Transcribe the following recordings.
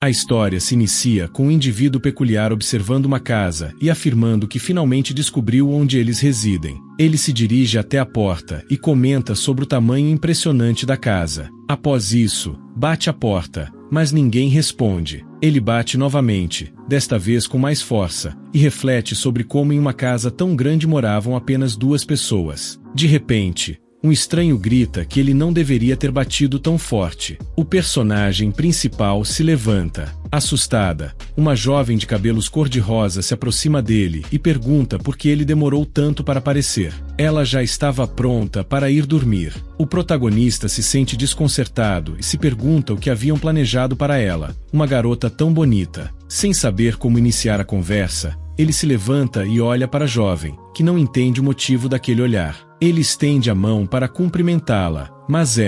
A história se inicia com um indivíduo peculiar observando uma casa e afirmando que finalmente descobriu onde eles residem. Ele se dirige até a porta e comenta sobre o tamanho impressionante da casa. Após isso, bate a porta, mas ninguém responde. Ele bate novamente, desta vez com mais força, e reflete sobre como em uma casa tão grande moravam apenas 2 pessoas. De repente, um estranho grita que ele não deveria ter batido tão forte. O personagem principal se levanta. Assustada, uma jovem de cabelos cor-de-rosa se aproxima dele e pergunta por que ele demorou tanto para aparecer. Ela já estava pronta para ir dormir. O protagonista se sente desconcertado e se pergunta o que haviam planejado para ela, uma garota tão bonita. Sem saber como iniciar a conversa, ele se levanta e olha para a jovem, que não entende o motivo daquele olhar. Ele estende a mão para cumprimentá-la, mas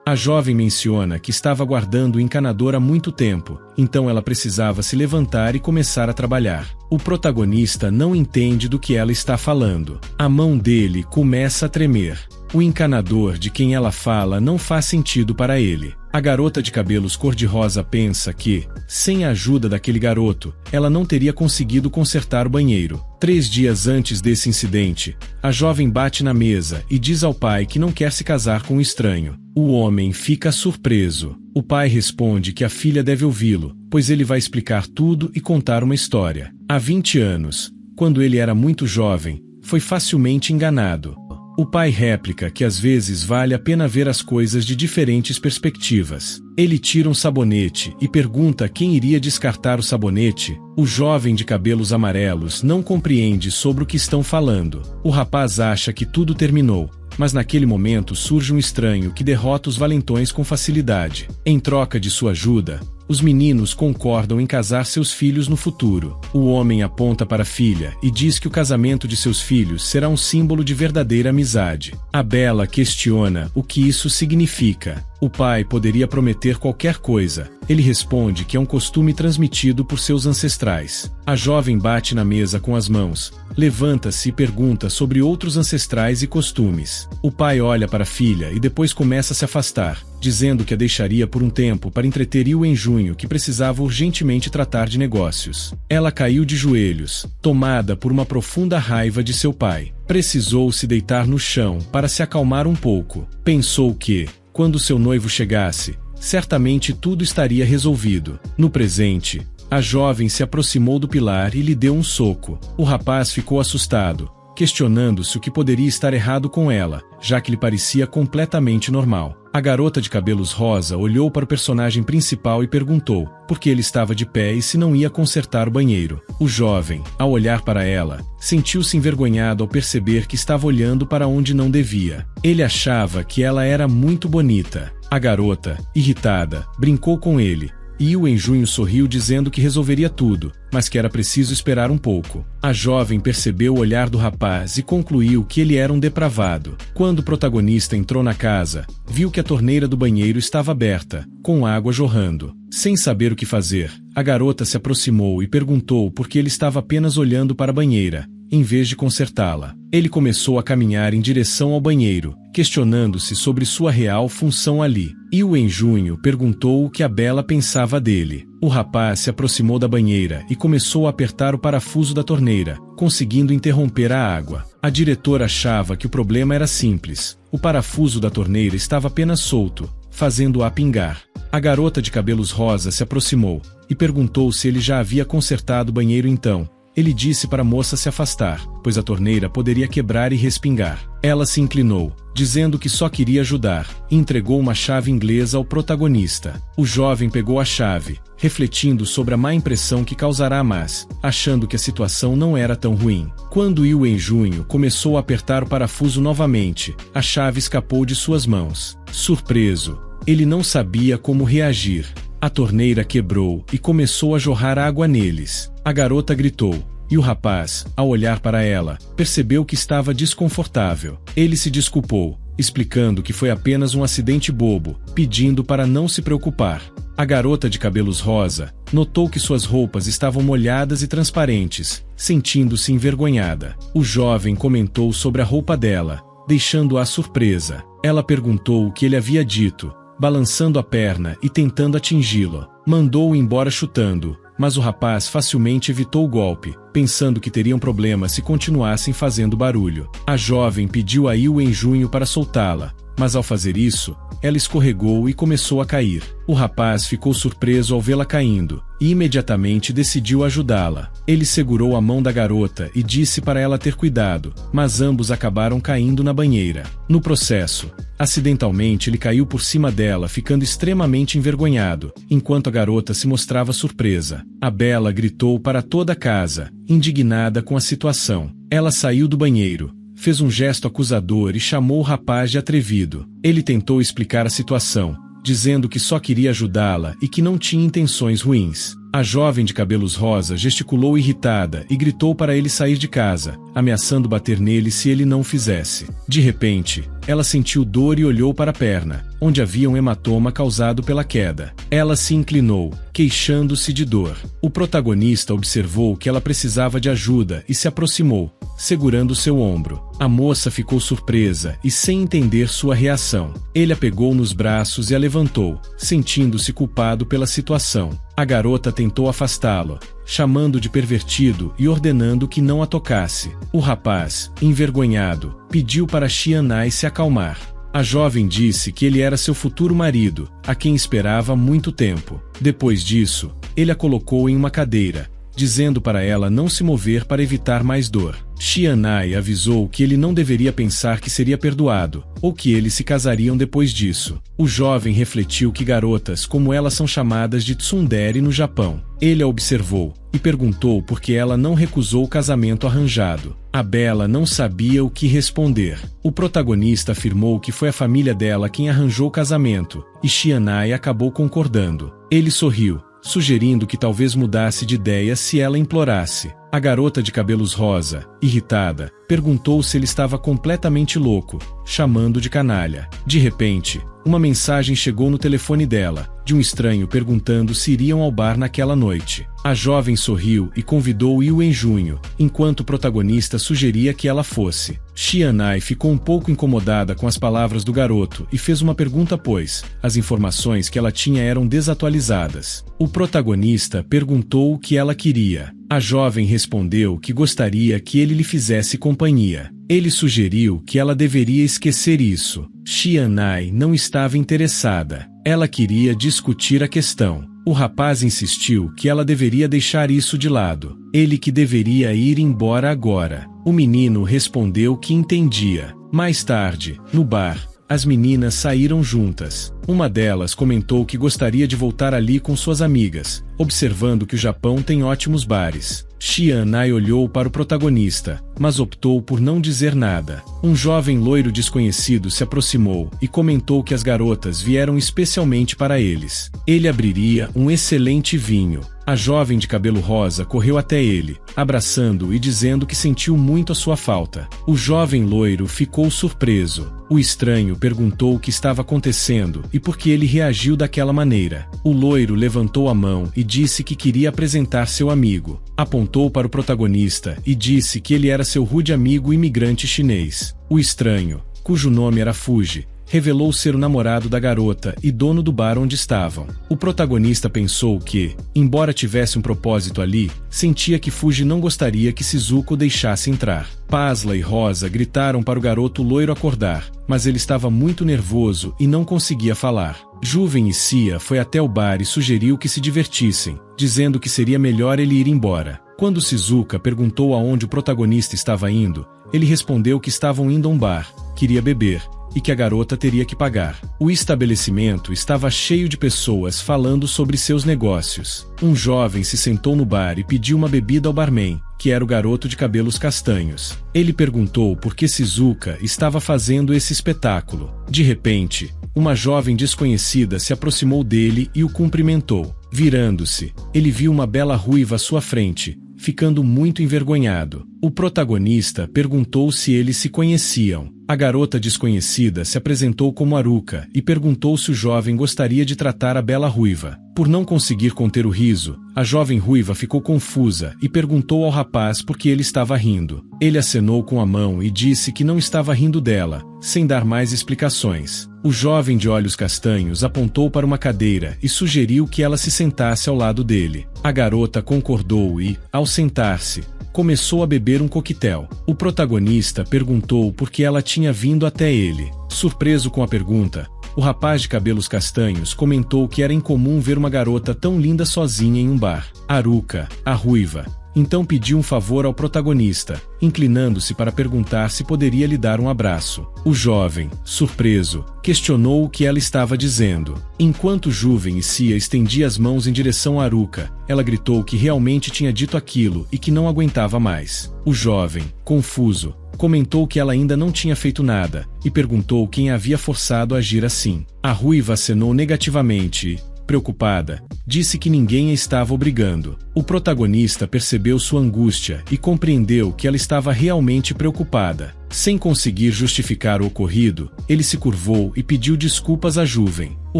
a jovem menciona que estava guardando o encanador há muito tempo, então ela precisava se levantar e começar a trabalhar. O protagonista não entende do que ela está falando. A mão dele começa a tremer. O encanador de quem ela fala não faz sentido para ele. A garota de cabelos cor-de-rosa pensa que, sem a ajuda daquele garoto, ela não teria conseguido consertar o banheiro. 3 dias antes desse incidente, a jovem bate na mesa e diz ao pai que não quer se casar com um estranho. O homem fica surpreso. O pai responde que a filha deve ouvi-lo, pois ele vai explicar tudo e contar uma história. Há 20 anos, quando ele era muito jovem, foi facilmente enganado. O pai réplica que às vezes vale a pena ver as coisas de diferentes perspectivas. Ele tira um sabonete e pergunta quem iria descartar o sabonete. O jovem de cabelos amarelos não compreende sobre o que estão falando. O rapaz acha que tudo terminou, mas naquele momento surge um estranho que derrota os valentões com facilidade. Em troca de sua ajuda, os meninos concordam em casar seus filhos no futuro. O homem aponta para a filha e diz que o casamento de seus filhos será um símbolo de verdadeira amizade. A Bela questiona o que isso significa. O pai poderia prometer qualquer coisa. Ele responde que é um costume transmitido por seus ancestrais. A jovem bate na mesa com as mãos, levanta-se e pergunta sobre outros ancestrais e costumes. O pai olha para a filha e depois começa a se afastar, dizendo que a deixaria por um tempo para entreter Yu em junho, que precisava urgentemente tratar de negócios. Ela caiu de joelhos, tomada por uma profunda raiva de seu pai. Precisou se deitar no chão para se acalmar um pouco. Pensou que, quando seu noivo chegasse, certamente tudo estaria resolvido. No presente, a jovem se aproximou do pilar e lhe deu um soco. O rapaz ficou assustado, questionando-se o que poderia estar errado com ela, já que lhe parecia completamente normal. A garota de cabelos rosa olhou para o personagem principal e perguntou por que ele estava de pé e se não ia consertar o banheiro. O jovem, ao olhar para ela, sentiu-se envergonhado ao perceber que estava olhando para onde não devia. Ele achava que ela era muito bonita. A garota, irritada, brincou com ele. Yu em junho sorriu dizendo que resolveria tudo, mas que era preciso esperar um pouco. A jovem percebeu o olhar do rapaz e concluiu que ele era um depravado. Quando o protagonista entrou na casa, viu que a torneira do banheiro estava aberta, com água jorrando. Sem saber o que fazer, a garota se aproximou e perguntou por que ele estava apenas olhando para a banheira, em vez de consertá-la. Ele começou a caminhar em direção ao banheiro, questionando-se sobre sua real função ali. Yu em junho perguntou o que a Bela pensava dele. O rapaz se aproximou da banheira e começou a apertar o parafuso da torneira, conseguindo interromper a água. A diretora achava que o problema era simples. O parafuso da torneira estava apenas solto, fazendo-a pingar. A garota de cabelos rosa se aproximou e perguntou se ele já havia consertado o banheiro então. Ele disse para a moça se afastar, pois a torneira poderia quebrar e respingar. Ela se inclinou, dizendo que só queria ajudar, e entregou uma chave inglesa ao protagonista. O jovem pegou a chave, refletindo sobre a má impressão que causará, mas achando que a situação não era tão ruim. Quando Yu em junho começou a apertar o parafuso novamente, a chave escapou de suas mãos. Surpreso, ele não sabia como reagir. A torneira quebrou e começou a jorrar água neles. A garota gritou, e o rapaz, ao olhar para ela, percebeu que estava desconfortável. Ele se desculpou, explicando que foi apenas um acidente bobo, pedindo para não se preocupar. A garota de cabelos rosa notou que suas roupas estavam molhadas e transparentes, sentindo-se envergonhada. O jovem comentou sobre a roupa dela, deixando-a surpresa. Ela perguntou o que ele havia dito, balançando a perna e tentando atingi-lo. Mandou-o embora chutando, mas o rapaz facilmente evitou o golpe, pensando que teriam problema se continuassem fazendo barulho. A jovem pediu a Yu Enjunho para soltá-la, mas ao fazer isso, ela escorregou e começou a cair. O rapaz ficou surpreso ao vê-la caindo, e imediatamente decidiu ajudá-la. Ele segurou a mão da garota e disse para ela ter cuidado, mas ambos acabaram caindo na banheira. No processo, acidentalmente ele caiu por cima dela, ficando extremamente envergonhado, enquanto a garota se mostrava surpresa. A Bela gritou para toda a casa, indignada com a situação. Ela saiu do banheiro, fez um gesto acusador e chamou o rapaz de atrevido. Ele tentou explicar a situação, dizendo que só queria ajudá-la e que não tinha intenções ruins. A jovem de cabelos rosa gesticulou irritada e gritou para ele sair de casa, ameaçando bater nele se ele não o fizesse. De repente, ela sentiu dor e olhou para a perna, onde havia um hematoma causado pela queda. Ela se inclinou, queixando-se de dor. O protagonista observou que ela precisava de ajuda e se aproximou, segurando seu ombro. A moça ficou surpresa e sem entender sua reação. Ele a pegou nos braços e a levantou, sentindo-se culpado pela situação. A garota tentou afastá-lo, chamando de pervertido e ordenando que não a tocasse. O rapaz, envergonhado, pediu para Xianai se acalmar. A jovem disse que ele era seu futuro marido, a quem esperava há muito tempo. Depois disso, ele a colocou em uma cadeira, dizendo para ela não se mover para evitar mais dor. Xianai avisou que ele não deveria pensar que seria perdoado, ou que eles se casariam depois disso. O jovem refletiu que garotas como ela são chamadas de tsundere no Japão. Ele a observou, e perguntou por que ela não recusou o casamento arranjado. A Bela não sabia o que responder. O protagonista afirmou que foi a família dela quem arranjou o casamento, e Xianai acabou concordando. Ele sorriu, sugerindo que talvez mudasse de ideia se ela implorasse. A garota de cabelos rosa, irritada, perguntou se ele estava completamente louco, chamando de canalha. De repente, uma mensagem chegou no telefone dela, de um estranho perguntando se iriam ao bar naquela noite. A jovem sorriu e convidou Yu Enjunho, enquanto o protagonista sugeria que ela fosse. Xianai ficou um pouco incomodada com as palavras do garoto e fez uma pergunta pois as informações que ela tinha eram desatualizadas. O protagonista perguntou o que ela queria. A jovem respondeu que gostaria que ele lhe fizesse companhia. Ele sugeriu que ela deveria esquecer isso. Xianai não estava interessada. Ela queria discutir a questão. O rapaz insistiu que ela deveria deixar isso de lado. Ele que deveria ir embora agora. O menino respondeu que entendia. Mais tarde, no bar, as meninas saíram juntas. Uma delas comentou que gostaria de voltar ali com suas amigas, observando que o Japão tem ótimos bares. Xianai olhou para o protagonista, mas optou por não dizer nada. Um jovem loiro desconhecido se aproximou e comentou que as garotas vieram especialmente para eles. Ele abriria um excelente vinho. A jovem de cabelo rosa correu até ele, abraçando-o e dizendo que sentiu muito a sua falta. O jovem loiro ficou surpreso. O estranho perguntou o que estava acontecendo e por que ele reagiu daquela maneira. O loiro levantou a mão e disse que queria apresentar seu amigo. Apontou para o protagonista e disse que ele era seu rude amigo imigrante chinês. O estranho, cujo nome era Fuji, revelou ser o namorado da garota e dono do bar onde estavam. O protagonista pensou que, embora tivesse um propósito ali, sentia que Fuji não gostaria que Shizuko o deixasse entrar. Pasla e Rosa gritaram para o garoto loiro acordar, mas ele estava muito nervoso e não conseguia falar. Juven e Cia foi até o bar e sugeriu que se divertissem, dizendo que seria melhor ele ir embora. Quando Shizuka perguntou aonde o protagonista estava indo, ele respondeu que estavam indo a um bar, queria beber, e que a garota teria que pagar. O estabelecimento estava cheio de pessoas falando sobre seus negócios. Um jovem se sentou no bar e pediu uma bebida ao barman, que era o garoto de cabelos castanhos. Ele perguntou por que Shizuka estava fazendo esse espetáculo. De repente, uma jovem desconhecida se aproximou dele e o cumprimentou. Virando-se, ele viu uma bela ruiva à sua frente, ficando muito envergonhado. O protagonista perguntou se eles se conheciam. A garota desconhecida se apresentou como Aruka e perguntou se o jovem gostaria de tratar a bela ruiva. Por não conseguir conter o riso, a jovem ruiva ficou confusa e perguntou ao rapaz por que ele estava rindo. Ele acenou com a mão e disse que não estava rindo dela, sem dar mais explicações. O jovem de olhos castanhos apontou para uma cadeira e sugeriu que ela se sentasse ao lado dele. A garota concordou e, ao sentar-se, começou a beber um coquetel. O protagonista perguntou por que ela tinha vindo até ele. Surpreso com a pergunta, o rapaz de cabelos castanhos comentou que era incomum ver uma garota tão linda sozinha em um bar. Haruka, a ruiva, então pediu um favor ao protagonista, inclinando-se para perguntar se poderia lhe dar um abraço. O jovem, surpreso, questionou o que ela estava dizendo. Enquanto Juven e Cia estendia as mãos em direção a Haruka, ela gritou que realmente tinha dito aquilo e que não aguentava mais. O jovem, confuso, comentou que ela ainda não tinha feito nada, e perguntou quem a havia forçado a agir assim. A ruiva acenou negativamente e, preocupada, disse que ninguém a estava obrigando. O protagonista percebeu sua angústia e compreendeu que ela estava realmente preocupada. Sem conseguir justificar o ocorrido, ele se curvou e pediu desculpas à Juven. O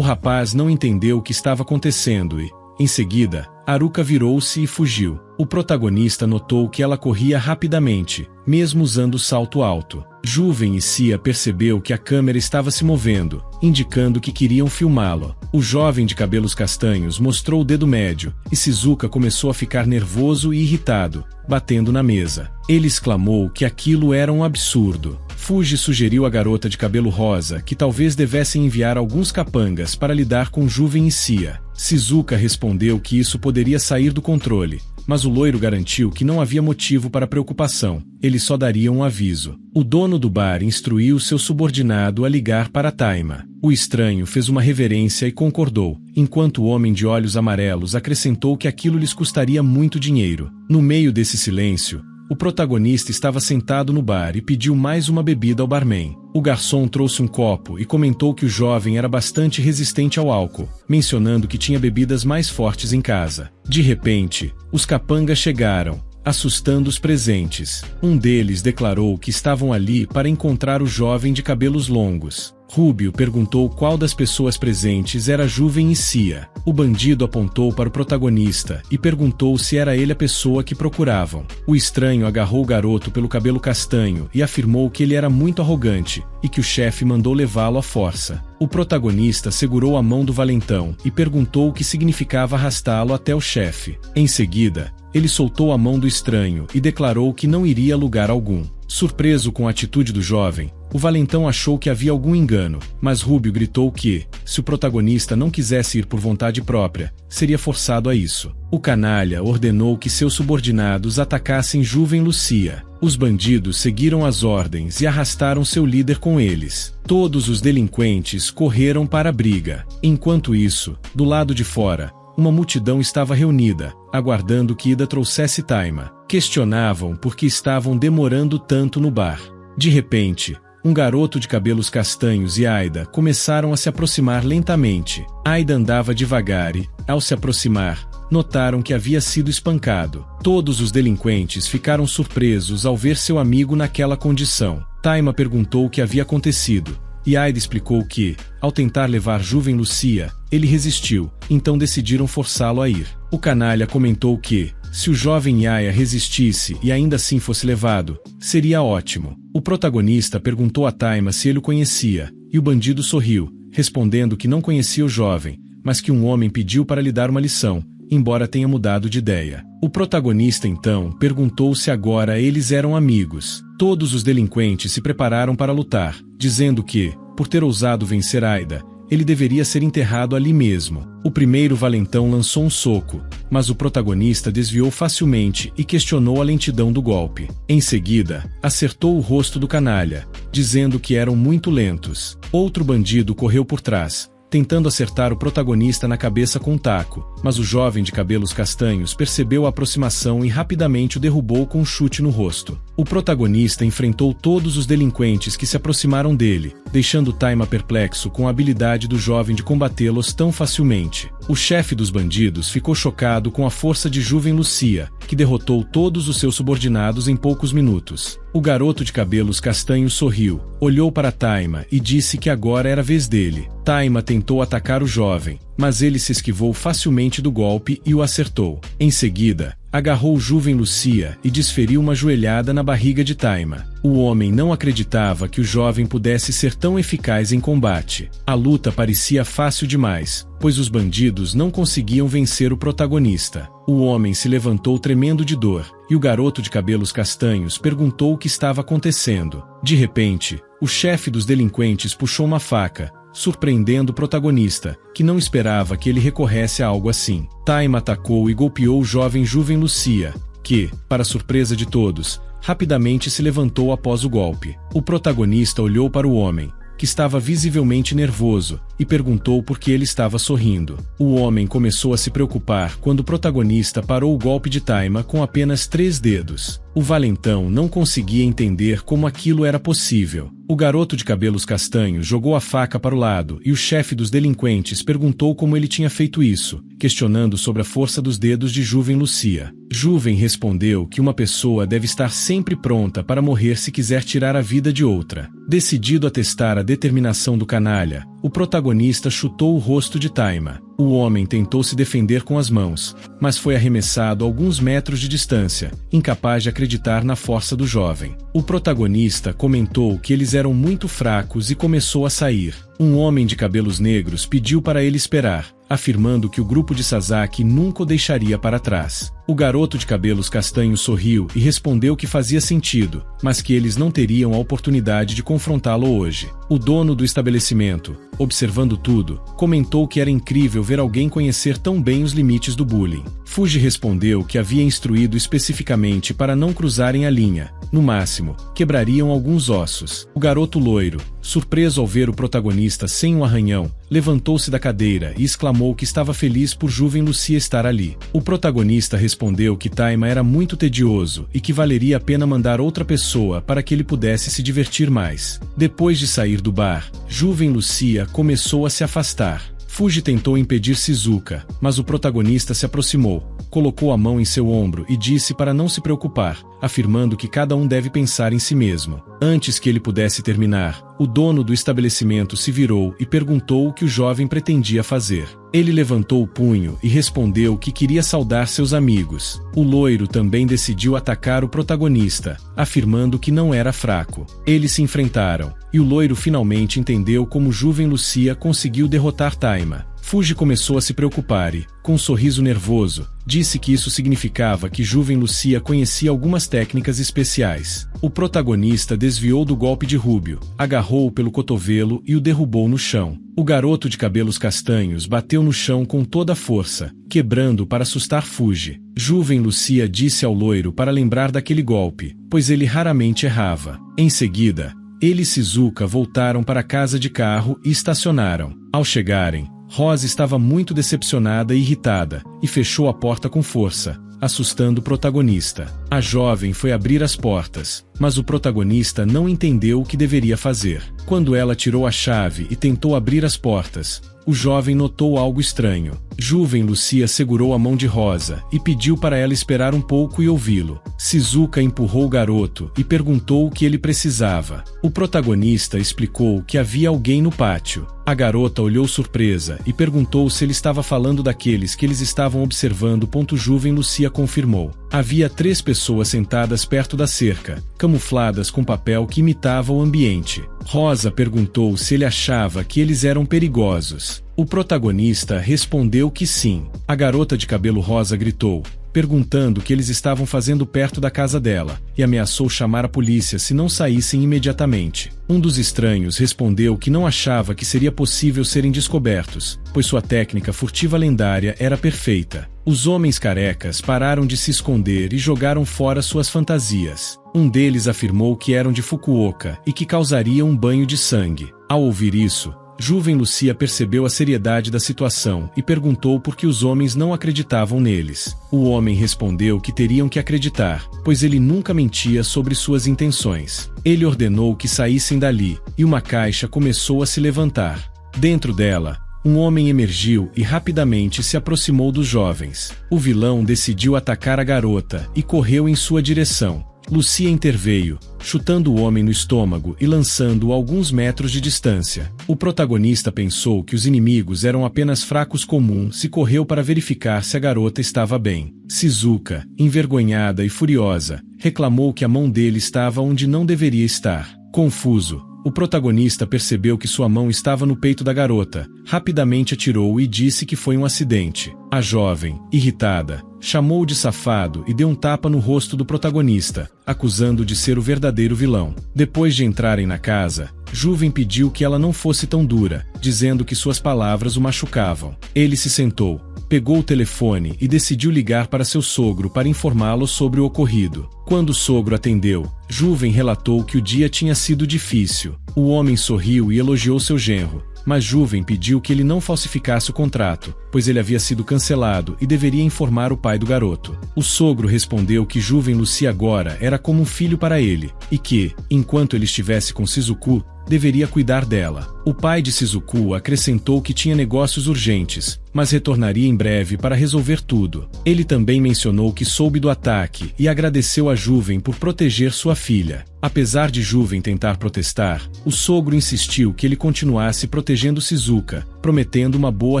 rapaz não entendeu o que estava acontecendo e, em seguida, Haruka virou-se e fugiu. O protagonista notou que ela corria rapidamente, mesmo usando salto alto. Juven e Cia percebeu que a câmera estava se movendo, indicando que queriam filmá-lo. O jovem de cabelos castanhos mostrou o dedo médio, e Shizuka começou a ficar nervoso e irritado, batendo na mesa. Ele exclamou que aquilo era um absurdo. Fuji sugeriu à garota de cabelo rosa que talvez devessem enviar alguns capangas para lidar com Juven e Cia. Shizuka respondeu que isso poderia sair do controle, mas o loiro garantiu que não havia motivo para preocupação, ele só daria um aviso. O dono do bar instruiu seu subordinado a ligar para Taima. O estranho fez uma reverência e concordou, enquanto o homem de olhos amarelos acrescentou que aquilo lhes custaria muito dinheiro. No meio desse silêncio, o protagonista estava sentado no bar e pediu mais uma bebida ao barman. O garçom trouxe um copo e comentou que o jovem era bastante resistente ao álcool, mencionando que tinha bebidas mais fortes em casa. De repente, os capangas chegaram, assustando os presentes. Um deles declarou que estavam ali para encontrar o jovem de cabelos longos. Rubio perguntou qual das pessoas presentes era Juven e Cia. O bandido apontou para o protagonista e perguntou se era ele a pessoa que procuravam. O estranho agarrou o garoto pelo cabelo castanho e afirmou que ele era muito arrogante e que o chefe mandou levá-lo à força. O protagonista segurou a mão do valentão e perguntou o que significava arrastá-lo até o chefe. Em seguida, ele soltou a mão do estranho e declarou que não iria a lugar algum. Surpreso com a atitude do jovem, o valentão achou que havia algum engano, mas Rubio gritou que, se o protagonista não quisesse ir por vontade própria, seria forçado a isso. O canalha ordenou que seus subordinados atacassem Juven e Lucia. Os bandidos seguiram as ordens e arrastaram seu líder com eles. Todos os delinquentes correram para a briga. Enquanto isso, do lado de fora, uma multidão estava reunida, aguardando que Ida trouxesse Taima. Questionavam por que estavam demorando tanto no bar. De repente, um garoto de cabelos castanhos e Aida começaram a se aproximar lentamente. Aida andava devagar e, ao se aproximar, notaram que havia sido espancado. Todos os delinquentes ficaram surpresos ao ver seu amigo naquela condição. Taima perguntou o que havia acontecido, e Aida explicou que, ao tentar levar Juven e Lucia, ele resistiu, então decidiram forçá-lo a ir. O canalha comentou que, se o jovem Yaya resistisse e ainda assim fosse levado, seria ótimo. O protagonista perguntou a Taima se ele o conhecia, e o bandido sorriu, respondendo que não conhecia o jovem, mas que um homem pediu para lhe dar uma lição, embora tenha mudado de ideia. O protagonista então perguntou se agora eles eram amigos. Todos os delinquentes se prepararam para lutar, dizendo que, por ter ousado vencer Aida, ele deveria ser enterrado ali mesmo. O primeiro valentão lançou um soco, mas o protagonista desviou facilmente e questionou a lentidão do golpe. Em seguida, acertou o rosto do canalha, dizendo que eram muito lentos. Outro bandido correu por trás, tentando acertar o protagonista na cabeça com um taco, mas o jovem de cabelos castanhos percebeu a aproximação e rapidamente o derrubou com um chute no rosto. O protagonista enfrentou todos os delinquentes que se aproximaram dele, deixando Taima perplexo com a habilidade do jovem de combatê-los tão facilmente. O chefe dos bandidos ficou chocado com a força de Juven Lucia, que derrotou todos os seus subordinados em poucos minutos. O garoto de cabelos castanhos sorriu, olhou para Taima e disse que agora era a vez dele. Taima tentou atacar o jovem, mas ele se esquivou facilmente do golpe e o acertou. Em seguida, agarrou jovem Lucia e desferiu uma joelhada na barriga de Taima. O homem não acreditava que o jovem pudesse ser tão eficaz em combate. A luta parecia fácil demais, pois os bandidos não conseguiam vencer o protagonista. O homem se levantou tremendo de dor, e o garoto de cabelos castanhos perguntou o que estava acontecendo. De repente, o chefe dos delinquentes puxou uma faca, surpreendendo o protagonista, que não esperava que ele recorresse a algo assim. Taima atacou e golpeou o jovem Lucia, que, para surpresa de todos, rapidamente se levantou após o golpe. O protagonista olhou para o homem, que estava visivelmente nervoso, e perguntou por que ele estava sorrindo. O homem começou a se preocupar quando o protagonista parou o golpe de Taima com apenas 3 dedos. O valentão não conseguia entender como aquilo era possível. O garoto de cabelos castanhos jogou a faca para o lado e o chefe dos delinquentes perguntou como ele tinha feito isso, questionando sobre a força dos dedos de jovem Lucia. Jovem respondeu que uma pessoa deve estar sempre pronta para morrer se quiser tirar a vida de outra. Decidido a testar a determinação do canalha, o protagonista chutou o rosto de Taima. O homem tentou se defender com as mãos, mas foi arremessado a alguns metros de distância, incapaz de acreditar na força do jovem. O protagonista comentou que eles eram muito fracos e começou a sair. Um homem de cabelos negros pediu para ele esperar, afirmando que o grupo de Sasaki nunca o deixaria para trás. O garoto de cabelos castanhos sorriu e respondeu que fazia sentido, mas que eles não teriam a oportunidade de confrontá-lo hoje. O dono do estabelecimento, observando tudo, comentou que era incrível ver alguém conhecer tão bem os limites do bullying. Fuji respondeu que havia instruído especificamente para não cruzarem a linha. No máximo, quebrariam alguns ossos. O garoto loiro, surpreso ao ver o protagonista sem um arranhão, levantou-se da cadeira e exclamou que estava feliz por jovem Lucia estar ali. O protagonista respondeu que Taima era muito tedioso e que valeria a pena mandar outra pessoa para que ele pudesse se divertir mais. Depois de sair do bar, jovem Lucia começou a se afastar. Fuji tentou impedir Shizuka, mas o protagonista se aproximou, colocou a mão em seu ombro e disse para não se preocupar, afirmando que cada um deve pensar em si mesmo. Antes que ele pudesse terminar, o dono do estabelecimento se virou e perguntou o que o jovem pretendia fazer. Ele levantou o punho e respondeu que queria saudar seus amigos. O loiro também decidiu atacar o protagonista, afirmando que não era fraco. Eles se enfrentaram, e o loiro finalmente entendeu como jovem Lucia conseguiu derrotar Taima. Fuji começou a se preocupar e, com um sorriso nervoso, disse que isso significava que jovem Lucia conhecia algumas técnicas especiais. O protagonista desviou do golpe de Rubio, agarrou-o pelo cotovelo e o derrubou no chão. O garoto de cabelos castanhos bateu no chão com toda a força, quebrando para assustar Fuji. Jovem Lucia disse ao loiro para lembrar daquele golpe, pois ele raramente errava. Em seguida, ele e Shizuka voltaram para a casa de carro e estacionaram. Ao chegarem, Rosa estava muito decepcionada e irritada, e fechou a porta com força, assustando o protagonista. A jovem foi abrir as portas, mas o protagonista não entendeu o que deveria fazer. Quando ela tirou a chave e tentou abrir as portas, o jovem notou algo estranho. Jovem Lucia segurou a mão de Rosa e pediu para ela esperar um pouco e ouvi-lo. Shizuka empurrou o garoto e perguntou o que ele precisava. O protagonista explicou que havia alguém no pátio. A garota olhou surpresa e perguntou se ele estava falando daqueles que eles estavam observando. Jovem Lucia confirmou. Havia 3 pessoas sentadas perto da cerca, camufladas com papel que imitava o ambiente. Rosa perguntou se ele achava que eles eram perigosos. O protagonista respondeu que sim. A garota de cabelo rosa gritou, perguntando o que eles estavam fazendo perto da casa dela, e ameaçou chamar a polícia se não saíssem imediatamente. Um dos estranhos respondeu que não achava que seria possível serem descobertos, pois sua técnica furtiva lendária era perfeita. Os homens carecas pararam de se esconder e jogaram fora suas fantasias. Um deles afirmou que eram de Fukuoka e que causariam um banho de sangue. Ao ouvir isso, Jovem Lucia percebeu a seriedade da situação e perguntou por que os homens não acreditavam neles. O homem respondeu que teriam que acreditar, pois ele nunca mentia sobre suas intenções. Ele ordenou que saíssem dali, e uma caixa começou a se levantar. Dentro dela, um homem emergiu e rapidamente se aproximou dos jovens. O vilão decidiu atacar a garota e correu em sua direção. Lucia interveio, chutando o homem no estômago e lançando-o a alguns metros de distância. O protagonista pensou que os inimigos eram apenas fracos comuns e correu para verificar se a garota estava bem. Shizuka, envergonhada e furiosa, reclamou que a mão dele estava onde não deveria estar. Confuso, o protagonista percebeu que sua mão estava no peito da garota, rapidamente atirou e disse que foi um acidente. A jovem, irritada, chamou-o de safado e deu um tapa no rosto do protagonista, acusando-o de ser o verdadeiro vilão. Depois de entrarem na casa, Juven pediu que ela não fosse tão dura, dizendo que suas palavras o machucavam. Ele se sentou, pegou o telefone e decidiu ligar para seu sogro para informá-lo sobre o ocorrido. Quando o sogro atendeu, Juven relatou que o dia tinha sido difícil. O homem sorriu e elogiou seu genro, mas Juven pediu que ele não falsificasse o contrato, pois ele havia sido cancelado e deveria informar o pai do garoto. O sogro respondeu que Juven Lucia agora era como um filho para ele, e que, enquanto ele estivesse com Shizuku, deveria cuidar dela. O pai de Shizuku acrescentou que tinha negócios urgentes, mas retornaria em breve para resolver tudo. Ele também mencionou que soube do ataque e agradeceu a Juven por proteger sua filha. Apesar de Juven tentar protestar, o sogro insistiu que ele continuasse protegendo Shizuka, prometendo uma boa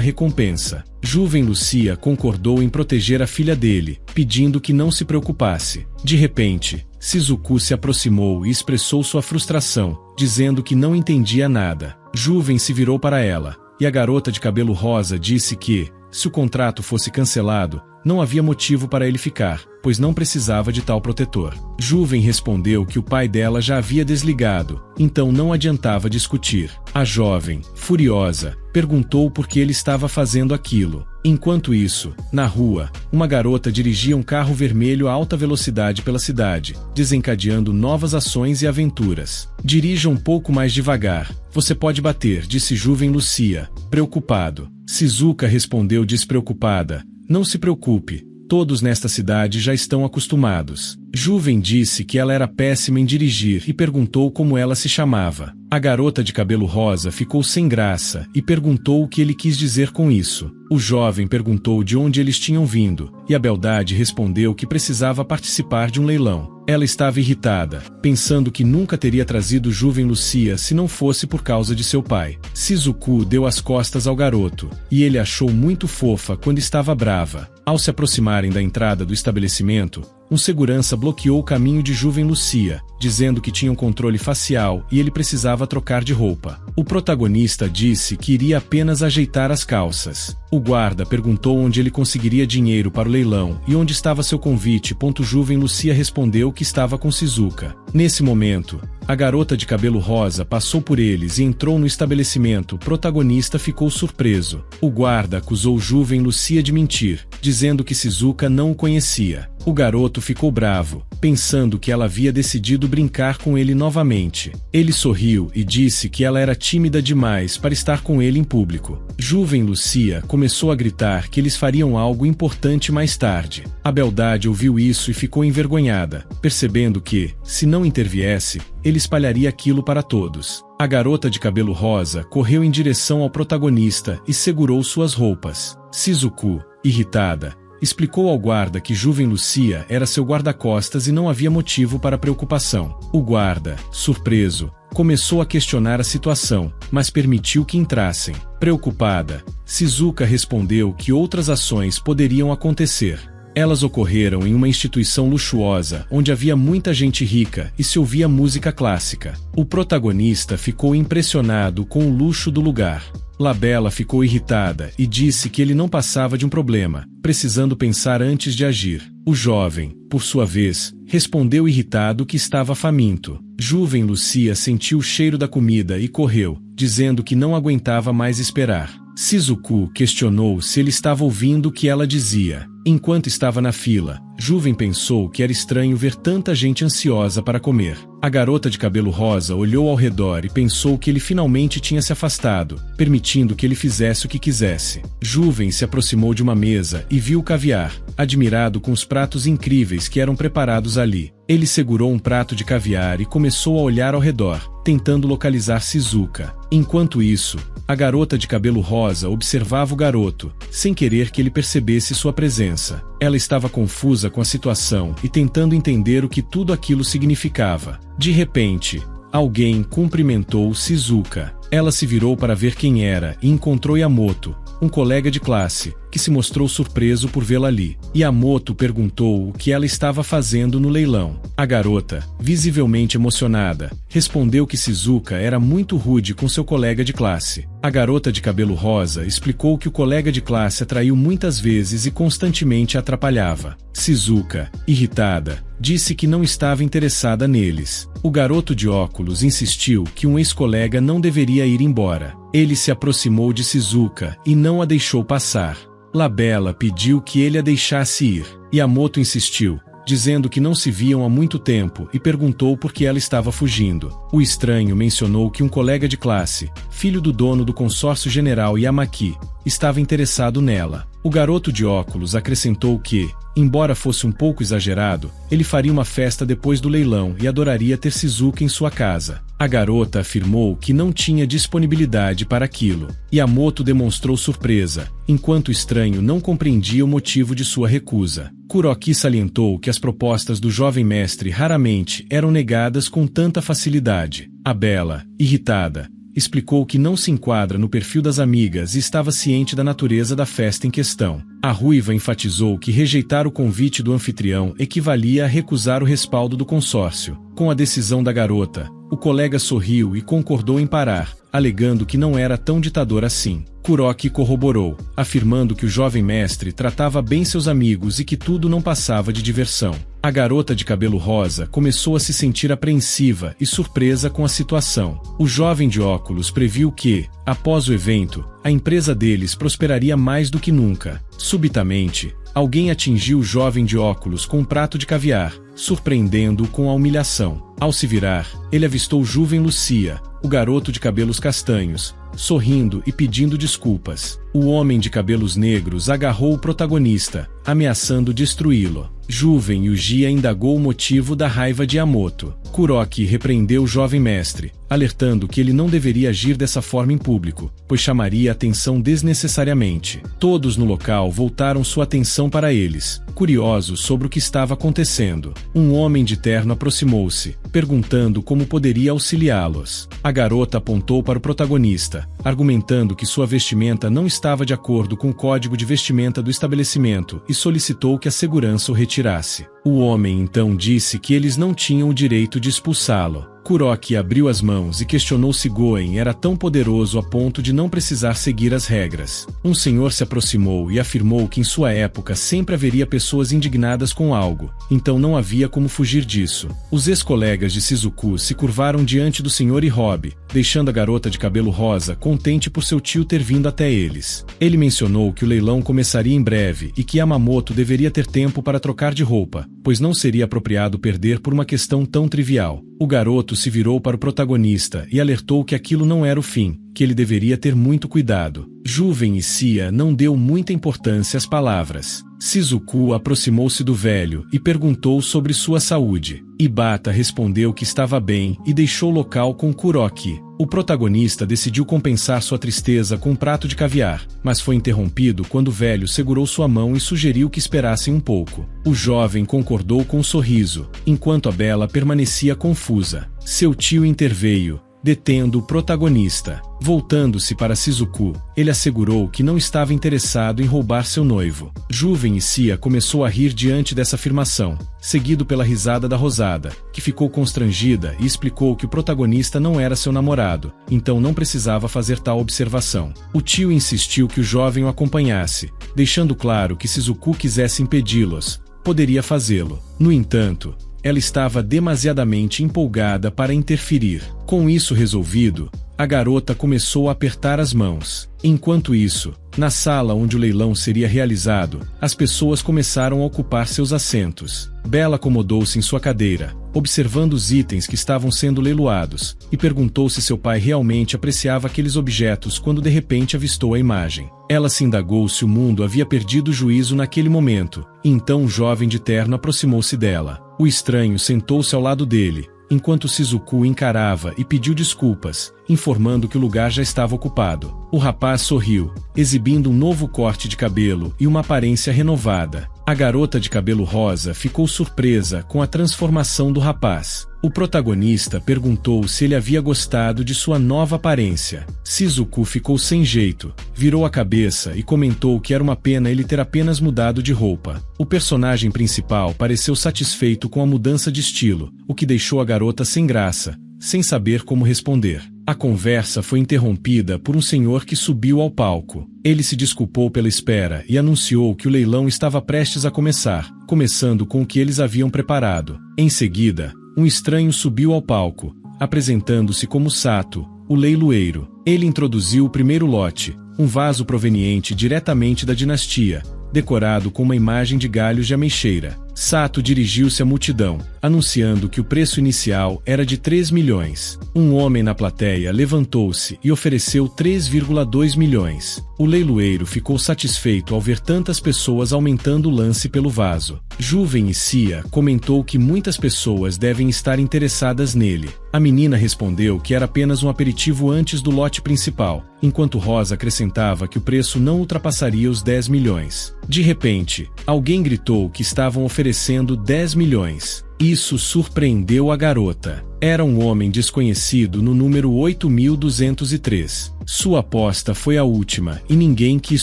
recompensa. Juven Lucia concordou em proteger a filha dele, pedindo que não se preocupasse. De repente, Shizuku se aproximou e expressou sua frustração, dizendo que não entendia nada. Juven se virou para ela, e a garota de cabelo rosa disse que, se o contrato fosse cancelado, não havia motivo para ele ficar, pois não precisava de tal protetor. Juven respondeu que o pai dela já havia desligado, então não adiantava discutir. A jovem, furiosa, perguntou por que ele estava fazendo aquilo. Enquanto isso, na rua, uma garota dirigia um carro vermelho a alta velocidade pela cidade, desencadeando novas ações e aventuras. Dirija um pouco mais devagar, você pode bater, disse Juven Lucia, preocupado. Shizuka respondeu despreocupada, não se preocupe, todos nesta cidade já estão acostumados. Juven disse que ela era péssima em dirigir e perguntou como ela se chamava. A garota de cabelo rosa ficou sem graça e perguntou o que ele quis dizer com isso. O jovem perguntou de onde eles tinham vindo, e a beldade respondeu que precisava participar de um leilão. Ela estava irritada, pensando que nunca teria trazido Juven Lucia se não fosse por causa de seu pai. Shizuku deu as costas ao garoto, e ele achou muito fofa quando estava brava. Ao se aproximarem da entrada do estabelecimento, um segurança bloqueou o caminho de Juven Lucia, dizendo que tinha um controle facial e ele precisava trocar de roupa. O protagonista disse que iria apenas ajeitar as calças. O guarda perguntou onde ele conseguiria dinheiro para o leilão e onde estava seu convite. Juven Lucia respondeu que estava com Shizuka. Nesse momento, a garota de cabelo rosa passou por eles e entrou no estabelecimento. O protagonista ficou surpreso. O guarda acusou Juven Lucia de mentir, dizendo que Shizuka não o conhecia. O garoto ficou bravo, pensando que ela havia decidido brincar com ele novamente. Ele sorriu e disse que ela era tímida demais para estar com ele em público. Juven Lucia começou a gritar que eles fariam algo importante mais tarde. A beldade ouviu isso e ficou envergonhada, percebendo que, se não interviesse, ele espalharia aquilo para todos. A garota de cabelo rosa correu em direção ao protagonista e segurou suas roupas. Shizuku, irritada, explicou ao guarda que Juven Lucia era seu guarda-costas e não havia motivo para preocupação. O guarda, surpreso, começou a questionar a situação, mas permitiu que entrassem. Preocupada, Shizuka respondeu que outras ações poderiam acontecer. Elas ocorreram em uma instituição luxuosa, onde havia muita gente rica e se ouvia música clássica. O protagonista ficou impressionado com o luxo do lugar. Labella ficou irritada e disse que ele não passava de um problema, precisando pensar antes de agir. O jovem, por sua vez, respondeu irritado que estava faminto. Juven Lucia sentiu o cheiro da comida e correu, dizendo que não aguentava mais esperar. Shizuku questionou se ele estava ouvindo o que ela dizia. Enquanto estava na fila, Juven pensou que era estranho ver tanta gente ansiosa para comer. A garota de cabelo rosa olhou ao redor e pensou que ele finalmente tinha se afastado, permitindo que ele fizesse o que quisesse. Juven se aproximou de uma mesa e viu o caviar, admirado com os pratos incríveis que eram preparados ali. Ele segurou um prato de caviar e começou a olhar ao redor, tentando localizar Shizuka. Enquanto isso, a garota de cabelo rosa observava o garoto, sem querer que ele percebesse sua presença. presença. Ela estava confusa com a situação e tentando entender o que tudo aquilo significava. De repente, alguém cumprimentou Shizuka. Ela se virou para ver quem era e encontrou Yamoto, um colega de classe, que se mostrou surpreso por vê-la ali. Yamoto perguntou o que ela estava fazendo no leilão. A garota, visivelmente emocionada, respondeu que Shizuka era muito rude com seu colega de classe. A garota de cabelo rosa explicou que o colega de classe a traiu muitas vezes e constantemente a atrapalhava. Shizuka, irritada, disse que não estava interessada neles. O garoto de óculos insistiu que um ex-colega não deveria ir embora. Ele se aproximou de Shizuka e não a deixou passar. Labella pediu que ele a deixasse ir. Yamoto insistiu, dizendo que não se viam há muito tempo e perguntou por que ela estava fugindo. O estranho mencionou que um colega de classe, filho do dono do consórcio general Yamaki, estava interessado nela. O garoto de óculos acrescentou que, embora fosse um pouco exagerado, ele faria uma festa depois do leilão e adoraria ter Shizuka em sua casa. A garota afirmou que não tinha disponibilidade para aquilo. Yamoto demonstrou surpresa, enquanto o estranho não compreendia o motivo de sua recusa. Kuroki salientou que as propostas do jovem mestre raramente eram negadas com tanta facilidade. A bela, irritada, explicou que não se enquadra no perfil das amigas e estava ciente da natureza da festa em questão. A ruiva enfatizou que rejeitar o convite do anfitrião equivalia a recusar o respaldo do consórcio. Com a decisão da garota, o colega sorriu e concordou em parar, alegando que não era tão ditador assim. Kuroki corroborou, afirmando que o jovem mestre tratava bem seus amigos e que tudo não passava de diversão. A garota de cabelo rosa começou a se sentir apreensiva e surpresa com a situação. O jovem de óculos previu que, após o evento, a empresa deles prosperaria mais do que nunca. Subitamente, alguém atingiu o jovem de óculos com um prato de caviar, surpreendendo-o com a humilhação. Ao se virar, ele avistou Juven Lucia, o garoto de cabelos castanhos, sorrindo e pedindo desculpas. O homem de cabelos negros agarrou o protagonista, ameaçando destruí-lo. Juven Yuji indagou o motivo da raiva de Yamoto. Kuroki repreendeu o jovem mestre, alertando que ele não deveria agir dessa forma em público, pois chamaria atenção desnecessariamente. Todos no local voltaram sua atenção para eles, curiosos sobre o que estava acontecendo. Um homem de terno aproximou-se, perguntando como poderia auxiliá-los. A garota apontou para o protagonista, argumentando que sua vestimenta não estava de acordo com o código de vestimenta do estabelecimento e solicitou que a segurança o retirasse. O homem então disse que eles não tinham o direito de expulsá-lo. Kuroki abriu as mãos e questionou se Goen era tão poderoso a ponto de não precisar seguir as regras. Um senhor se aproximou e afirmou que em sua época sempre haveria pessoas indignadas com algo, então não havia como fugir disso. Os ex-colegas de Shizuku se curvaram diante do senhor Irobe, deixando a garota de cabelo rosa contente por seu tio ter vindo até eles. Ele mencionou que o leilão começaria em breve e que Yamamoto deveria ter tempo para trocar de roupa, pois não seria apropriado perder por uma questão tão trivial. O garoto se virou para o protagonista e alertou que aquilo não era o fim, que ele deveria ter muito cuidado. Juven e Sia não deu muita importância às palavras. Shizuku aproximou-se do velho e perguntou sobre sua saúde. Ibata respondeu que estava bem e deixou o local com Kuroki. O protagonista decidiu compensar sua tristeza com um prato de caviar, mas foi interrompido quando o velho segurou sua mão e sugeriu que esperassem um pouco. O jovem concordou com um sorriso, enquanto a bela permanecia confusa. Seu tio interveio, detendo o protagonista. Voltando-se para Shizuku, ele assegurou que não estava interessado em roubar seu noivo. Juven e Sia começou a rir diante dessa afirmação, seguido pela risada da Rosada, que ficou constrangida e explicou que o protagonista não era seu namorado, então não precisava fazer tal observação. O tio insistiu que o jovem o acompanhasse, deixando claro que se Shizuku quisesse impedi-los, poderia fazê-lo. No entanto, ela estava demasiadamente empolgada para interferir. Com isso resolvido, a garota começou a apertar as mãos. Enquanto isso, na sala onde o leilão seria realizado, as pessoas começaram a ocupar seus assentos. Bella acomodou-se em sua cadeira, observando os itens que estavam sendo leiloados, e perguntou se seu pai realmente apreciava aqueles objetos quando de repente avistou a imagem. Ela se indagou se o mundo havia perdido o juízo naquele momento, e então um jovem de terno aproximou-se dela. O estranho sentou-se ao lado dele, enquanto Shizuku encarava e pediu desculpas, informando que o lugar já estava ocupado. O rapaz sorriu, exibindo um novo corte de cabelo e uma aparência renovada. A garota de cabelo rosa ficou surpresa com a transformação do rapaz. O protagonista perguntou se ele havia gostado de sua nova aparência. Shizuku ficou sem jeito, virou a cabeça e comentou que era uma pena ele ter apenas mudado de roupa. O personagem principal pareceu satisfeito com a mudança de estilo, o que deixou a garota sem graça, sem saber como responder. A conversa foi interrompida por um senhor que subiu ao palco. Ele se desculpou pela espera e anunciou que o leilão estava prestes a começar, começando com o que eles haviam preparado. Em seguida, um estranho subiu ao palco, apresentando-se como Sato, o leiloeiro. Ele introduziu o primeiro lote, um vaso proveniente diretamente da dinastia, decorado com uma imagem de galhos de ameixeira. Sato dirigiu-se à multidão, anunciando que o preço inicial era de 3 milhões. Um homem na plateia levantou-se e ofereceu 3,2 milhões. O leiloeiro ficou satisfeito ao ver tantas pessoas aumentando o lance pelo vaso. Juven Cia comentou que muitas pessoas devem estar interessadas nele. A menina respondeu que era apenas um aperitivo antes do lote principal, enquanto Rosa acrescentava que o preço não ultrapassaria os 10 milhões. De repente, alguém gritou que estavam oferecendo 10 milhões. Isso surpreendeu a garota. Era um homem desconhecido no número 8.203. Sua aposta foi a última e ninguém quis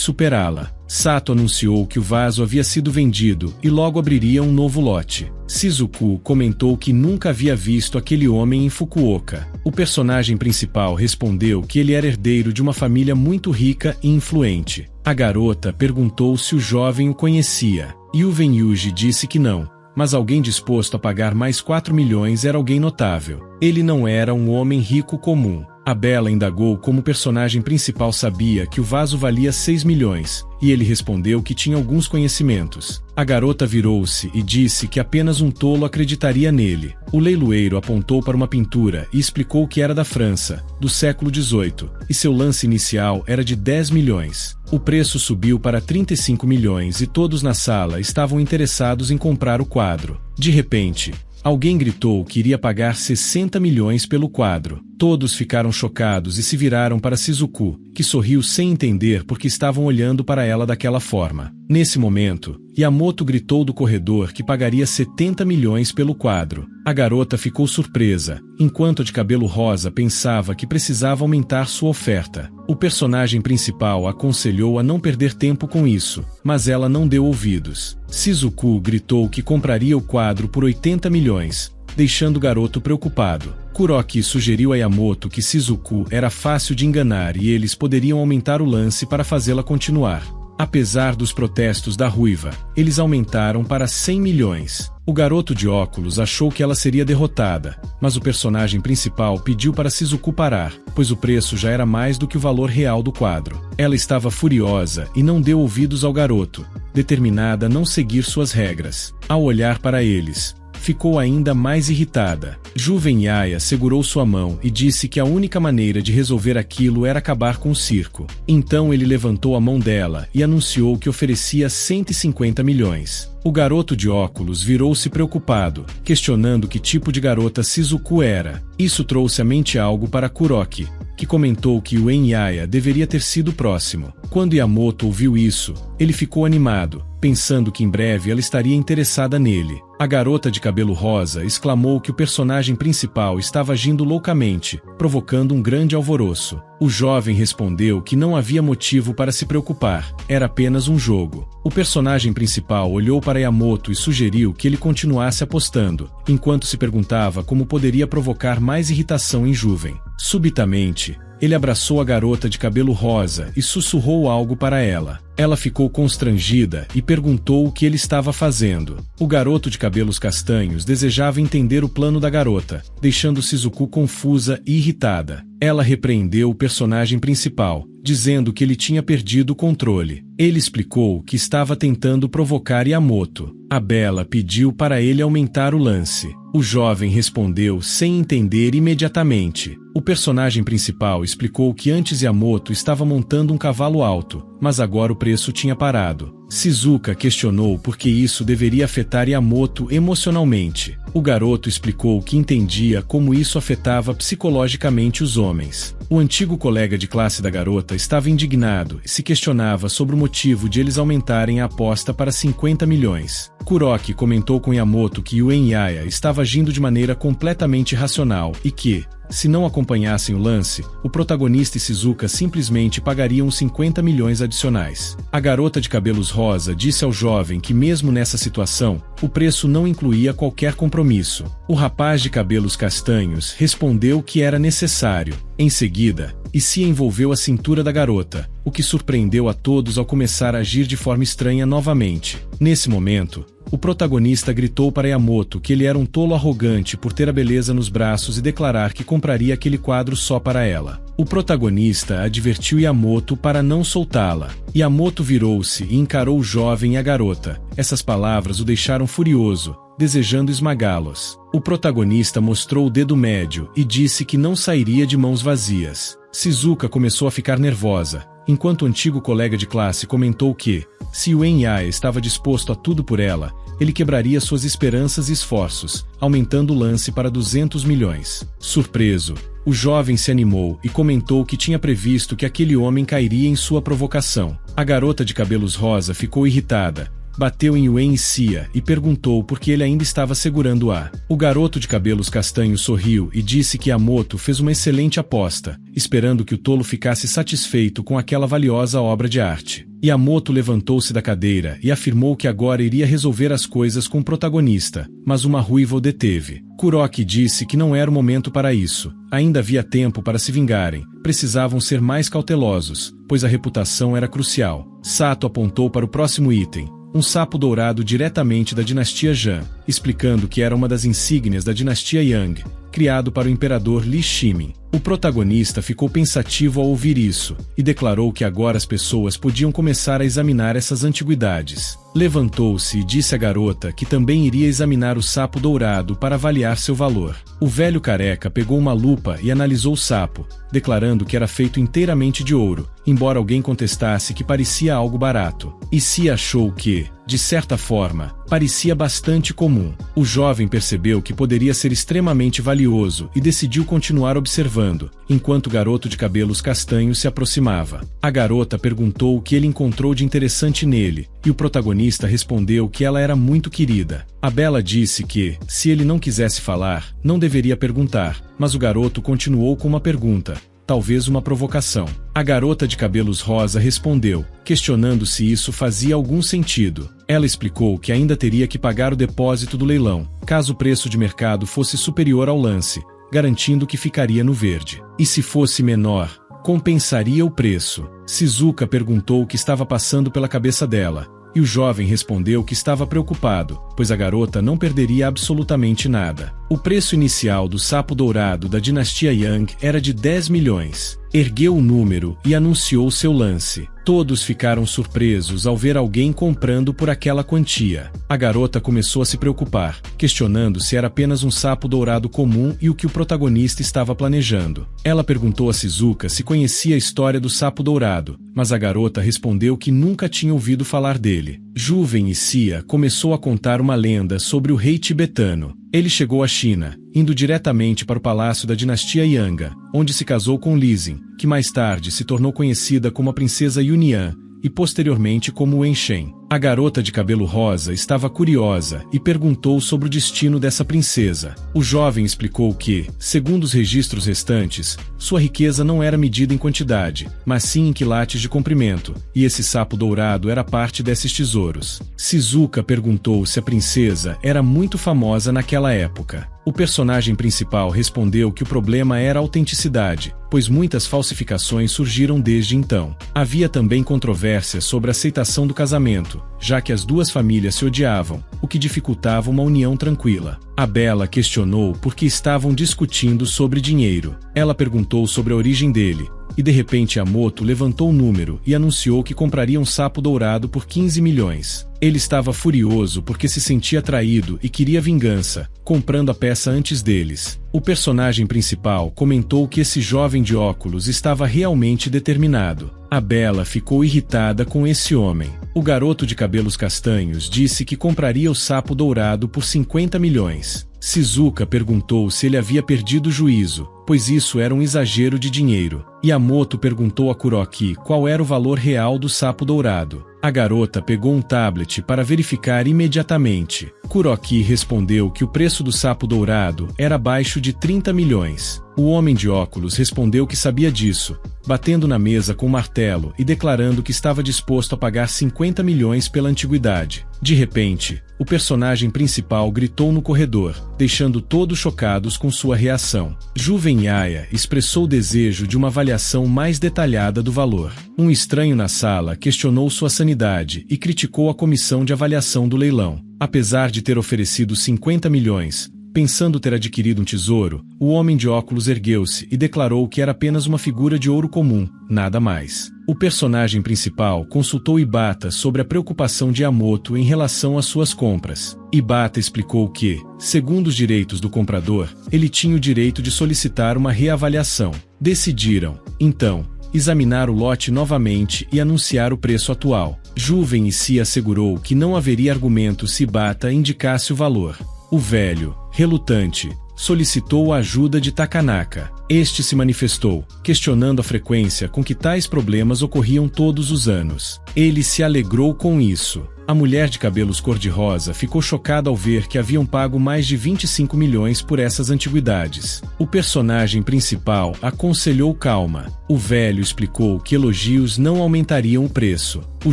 superá-la. Sato anunciou que o vaso havia sido vendido e logo abriria um novo lote. Shizuku comentou que nunca havia visto aquele homem em Fukuoka. O personagem principal respondeu que ele era herdeiro de uma família muito rica e influente. A garota perguntou se o jovem o conhecia. Yuven Yuji disse que não, mas alguém disposto a pagar mais 4 milhões era alguém notável. Ele não era um homem rico comum. A Bela indagou como o personagem principal sabia que o vaso valia 6 milhões, e ele respondeu que tinha alguns conhecimentos. A garota virou-se e disse que apenas um tolo acreditaria nele. O leiloeiro apontou para uma pintura e explicou que era da França, do século XVIII, e seu lance inicial era de 10 milhões. O preço subiu para 35 milhões e todos na sala estavam interessados em comprar o quadro. De repente, alguém gritou que iria pagar 60 milhões pelo quadro. Todos ficaram chocados e se viraram para Shizuku, que sorriu sem entender porque estavam olhando para ela daquela forma. Nesse momento, Yamoto gritou do corredor que pagaria 70 milhões pelo quadro. A garota ficou surpresa, enquanto a de cabelo rosa pensava que precisava aumentar sua oferta. O personagem principal aconselhou a não perder tempo com isso, mas ela não deu ouvidos. Shizuku gritou que compraria o quadro por 80 milhões, deixando o garoto preocupado. Kuroki sugeriu a Yamoto que Shizuku era fácil de enganar e eles poderiam aumentar o lance para fazê-la continuar. Apesar dos protestos da ruiva, eles aumentaram para 100 milhões. O garoto de óculos achou que ela seria derrotada, mas o personagem principal pediu para Shizuku parar, pois o preço já era mais do que o valor real do quadro. Ela estava furiosa e não deu ouvidos ao garoto, determinada a não seguir suas regras. Ao olhar para eles, ficou ainda mais irritada. Juven Yaya segurou sua mão e disse que a única maneira de resolver aquilo era acabar com o circo. Então ele levantou a mão dela e anunciou que oferecia 150 milhões. O garoto de óculos virou-se preocupado, questionando que tipo de garota Shizuku era. Isso trouxe à mente algo para Kuroki, que comentou que o Yaya deveria ter sido próximo. Quando Yamoto ouviu isso, ele ficou animado, pensando que em breve ela estaria interessada nele. A garota de cabelo rosa exclamou que o personagem principal estava agindo loucamente, provocando um grande alvoroço. O jovem respondeu que não havia motivo para se preocupar, era apenas um jogo. O personagem principal olhou para Yamoto e sugeriu que ele continuasse apostando, enquanto se perguntava como poderia provocar mais irritação em Juven. Subitamente, ele abraçou a garota de cabelo rosa e sussurrou algo para ela. Ela ficou constrangida e perguntou o que ele estava fazendo. O garoto de cabelos castanhos desejava entender o plano da garota, deixando Shizuku confusa e irritada. Ela repreendeu o personagem principal, dizendo que ele tinha perdido o controle. Ele explicou que estava tentando provocar Yamoto. A Bela pediu para ele aumentar o lance. O jovem respondeu sem entender imediatamente. O personagem principal explicou que antes Yamato estava montando um cavalo alto, mas agora o preço tinha parado. Shizuka questionou por que isso deveria afetar Yamato emocionalmente. O garoto explicou que entendia como isso afetava psicologicamente os homens. O antigo colega de classe da garota estava indignado e se questionava sobre o motivo de eles aumentarem a aposta para 50 milhões. Kuroki comentou com Yamato que Uenyaya estava agindo de maneira completamente irracional e que, se não acompanhassem o lance, o protagonista e Shizuka simplesmente pagariam 50 milhões adicionais. A garota de cabelos rosa disse ao jovem que mesmo nessa situação, o preço não incluía qualquer compromisso. O rapaz de cabelos castanhos respondeu que era necessário. Em seguida, Issei envolveu a cintura da garota, o que surpreendeu a todos ao começar a agir de forma estranha novamente. Nesse momento, o protagonista gritou para Yamato que ele era um tolo arrogante por ter a beleza nos braços e declarar que compraria aquele quadro só para ela. O protagonista advertiu Yamato para não soltá-la. Yamato virou-se e encarou o jovem e a garota. Essas palavras o deixaram furioso, desejando esmagá-los. O protagonista mostrou o dedo médio e disse que não sairia de mãos vazias. Shizuka começou a ficar nervosa, enquanto o antigo colega de classe comentou que, se Uenyaya estava disposto a tudo por ela, ele quebraria suas esperanças e esforços, aumentando o lance para 200 milhões. Surpreso, o jovem se animou e comentou que tinha previsto que aquele homem cairia em sua provocação. A garota de cabelos rosa ficou irritada, bateu em Uenyaya e perguntou por que ele ainda estava segurando-a. O garoto de cabelos castanhos sorriu e disse que Yamato fez uma excelente aposta, esperando que o tolo ficasse satisfeito com aquela valiosa obra de arte. Yamato levantou-se da cadeira e afirmou que agora iria resolver as coisas com o protagonista, mas uma ruiva o deteve. Kuroki disse que não era o momento para isso. Ainda havia tempo para se vingarem, precisavam ser mais cautelosos, pois a reputação era crucial. Sato apontou para o próximo item, um sapo dourado diretamente da dinastia Zhang, explicando que era uma das insígnias da dinastia Yang, criado para o imperador Li Shimin. O protagonista ficou pensativo ao ouvir isso, e declarou que agora as pessoas podiam começar a examinar essas antiguidades. Levantou-se e disse à garota que também iria examinar o sapo dourado para avaliar seu valor. O velho careca pegou uma lupa e analisou o sapo, declarando que era feito inteiramente de ouro, embora alguém contestasse que parecia algo barato. Issei achou que, de certa forma, parecia bastante comum. O jovem percebeu que poderia ser extremamente valioso e decidiu continuar observando, enquanto o garoto de cabelos castanhos se aproximava. A garota perguntou o que ele encontrou de interessante nele, e o protagonista respondeu que ela era muito querida. A bela disse que, se ele não quisesse falar, não deveria perguntar, mas o garoto continuou com uma pergunta. Talvez uma provocação. A garota de cabelos rosa respondeu, questionando se isso fazia algum sentido. Ela explicou que ainda teria que pagar o depósito do leilão, caso o preço de mercado fosse superior ao lance, garantindo que ficaria no verde. E se fosse menor, compensaria o preço. Shizuka perguntou o que estava passando pela cabeça dela, e o jovem respondeu que estava preocupado, pois a garota não perderia absolutamente nada. O preço inicial do sapo dourado da dinastia Yang era de 10 milhões. Ergueu o número e anunciou seu lance. Todos ficaram surpresos ao ver alguém comprando por aquela quantia. A garota começou a se preocupar, questionando se era apenas um sapo dourado comum e o que o protagonista estava planejando. Ela perguntou a Shizuka se conhecia a história do sapo dourado, mas a garota respondeu que nunca tinha ouvido falar dele. Jovem Issei começou a contar uma lenda sobre o rei tibetano. Ele chegou à China, indo diretamente para o palácio da dinastia Yang, onde se casou com Lizin, que mais tarde se tornou conhecida como a princesa Yunian, e posteriormente como Wenshen. A garota de cabelo rosa estava curiosa e perguntou sobre o destino dessa princesa. O jovem explicou que, segundo os registros restantes, sua riqueza não era medida em quantidade, mas sim em quilates de comprimento, e esse sapo dourado era parte desses tesouros. Shizuka perguntou se a princesa era muito famosa naquela época. O personagem principal respondeu que o problema era a autenticidade, pois muitas falsificações surgiram desde então. Havia também controvérsia sobre a aceitação do casamento, já que as duas famílias se odiavam, o que dificultava uma união tranquila. A bela questionou por que estavam discutindo sobre dinheiro. Ela perguntou sobre a origem dele, e de repente Yamamoto levantou o número e anunciou que compraria um sapo dourado por 15 milhões. Ele estava furioso porque se sentia traído e queria vingança, comprando a peça antes deles. O personagem principal comentou que esse jovem de óculos estava realmente determinado. A Bella ficou irritada com esse homem. O garoto de cabelos castanhos disse que compraria o sapo dourado por 50 milhões. Shizuka perguntou se ele havia perdido o juízo, pois isso era um exagero de dinheiro. Yamamoto perguntou a Kuroki qual era o valor real do sapo dourado. A garota pegou um tablet para verificar imediatamente. Kuroki respondeu que o preço do sapo dourado era abaixo de 30 milhões. O homem de óculos respondeu que sabia disso, batendo na mesa com um martelo e declarando que estava disposto a pagar 50 milhões pela antiguidade. De repente, o personagem principal gritou no corredor, deixando todos chocados com sua reação. Juven Yaya expressou o desejo de uma avaliação mais detalhada do valor. Um estranho na sala questionou sua sanidade e criticou a comissão de avaliação do leilão. Apesar de ter oferecido 50 milhões, pensando ter adquirido um tesouro, o homem de óculos ergueu-se e declarou que era apenas uma figura de ouro comum, nada mais. O personagem principal consultou Ibata sobre a preocupação de Yamamoto em relação às suas compras. Ibata explicou que, segundo os direitos do comprador, ele tinha o direito de solicitar uma reavaliação. Decidiram, então, examinar o lote novamente e anunciar o preço atual. Juven se assegurou que não haveria argumento se Ibata indicasse o valor. O velho, relutante, solicitou a ajuda de Takanaka. Este se manifestou, questionando a frequência com que tais problemas ocorriam todos os anos. Ele se alegrou com isso. A mulher de cabelos cor-de-rosa ficou chocada ao ver que haviam pago mais de 25 milhões por essas antiguidades. O personagem principal aconselhou calma. O velho explicou que elogios não aumentariam o preço. O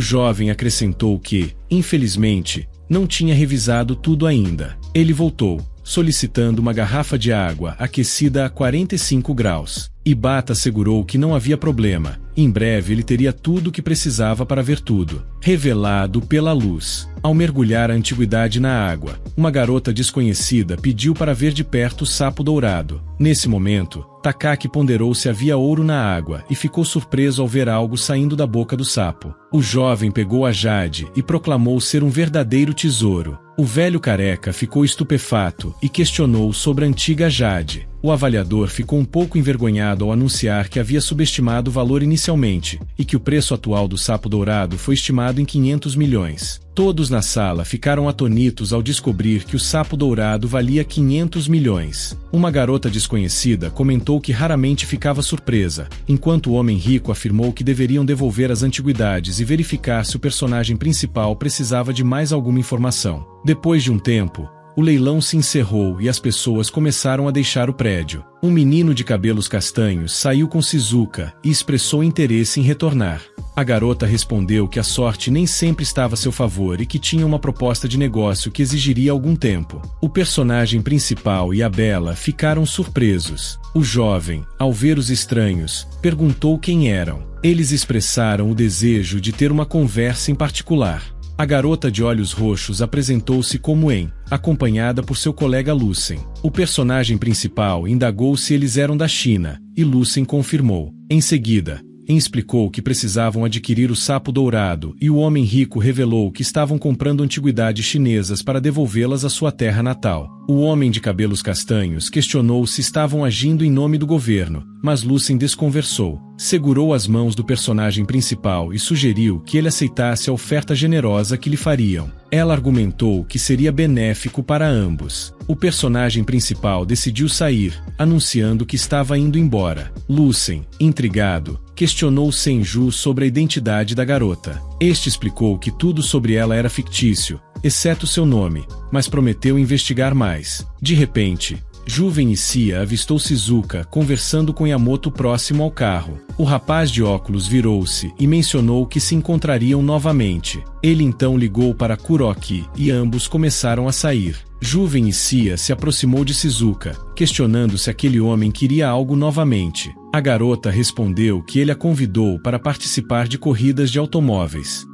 jovem acrescentou que, infelizmente, não tinha revisado tudo ainda. Ele voltou, solicitando uma garrafa de água aquecida a 45 graus. Ibata assegurou que não havia problema. Em breve ele teria tudo o que precisava para ver tudo. Revelado pela luz. Ao mergulhar a antiguidade na água, uma garota desconhecida pediu para ver de perto o sapo dourado. Nesse momento, Takaki ponderou se havia ouro na água e ficou surpreso ao ver algo saindo da boca do sapo. O jovem pegou a jade e proclamou ser um verdadeiro tesouro. O velho careca ficou estupefato e questionou sobre a antiga jade. O avaliador ficou um pouco envergonhado ao anunciar que havia subestimado o valor inicialmente e que o preço atual do sapo dourado foi estimado em 500 milhões. Todos na sala ficaram atonitos ao descobrir que o sapo dourado valia 500 milhões. Uma garota desconhecida comentou que raramente ficava surpresa, enquanto o homem rico afirmou que deveriam devolver as antiguidades e verificar se o personagem principal precisava de mais alguma informação. Depois de um tempo, o leilão se encerrou e as pessoas começaram a deixar o prédio. Um menino de cabelos castanhos saiu com Shizuka e expressou interesse em retornar. A garota respondeu que a sorte nem sempre estava a seu favor e que tinha uma proposta de negócio que exigiria algum tempo. O personagem principal e a Bella ficaram surpresos. O jovem, ao ver os estranhos, perguntou quem eram. Eles expressaram o desejo de ter uma conversa em particular. A garota de olhos roxos apresentou-se como En, acompanhada por seu colega Lucen. O personagem principal indagou se eles eram da China, e Lucen confirmou. Em seguida, En explicou que precisavam adquirir o sapo dourado e o homem rico revelou que estavam comprando antiguidades chinesas para devolvê-las à sua terra natal. O homem de cabelos castanhos questionou se estavam agindo em nome do governo, mas Lucen desconversou. Segurou as mãos do personagem principal e sugeriu que ele aceitasse a oferta generosa que lhe fariam. Ela argumentou que seria benéfico para ambos. O personagem principal decidiu sair, anunciando que estava indo embora. Lucen, intrigado, questionou Senju sobre a identidade da garota. Este explicou que tudo sobre ela era fictício, exceto seu nome, mas prometeu investigar mais. De repente, Juven Isia avistou Shizuka conversando com Yamamoto próximo ao carro. O rapaz de óculos virou-se e mencionou que se encontrariam novamente. Ele então ligou para Kuroki e ambos começaram a sair. Juven Isia se aproximou de Shizuka, questionando se aquele homem queria algo novamente. A garota respondeu que ele a convidou para participar de corridas de automóveis.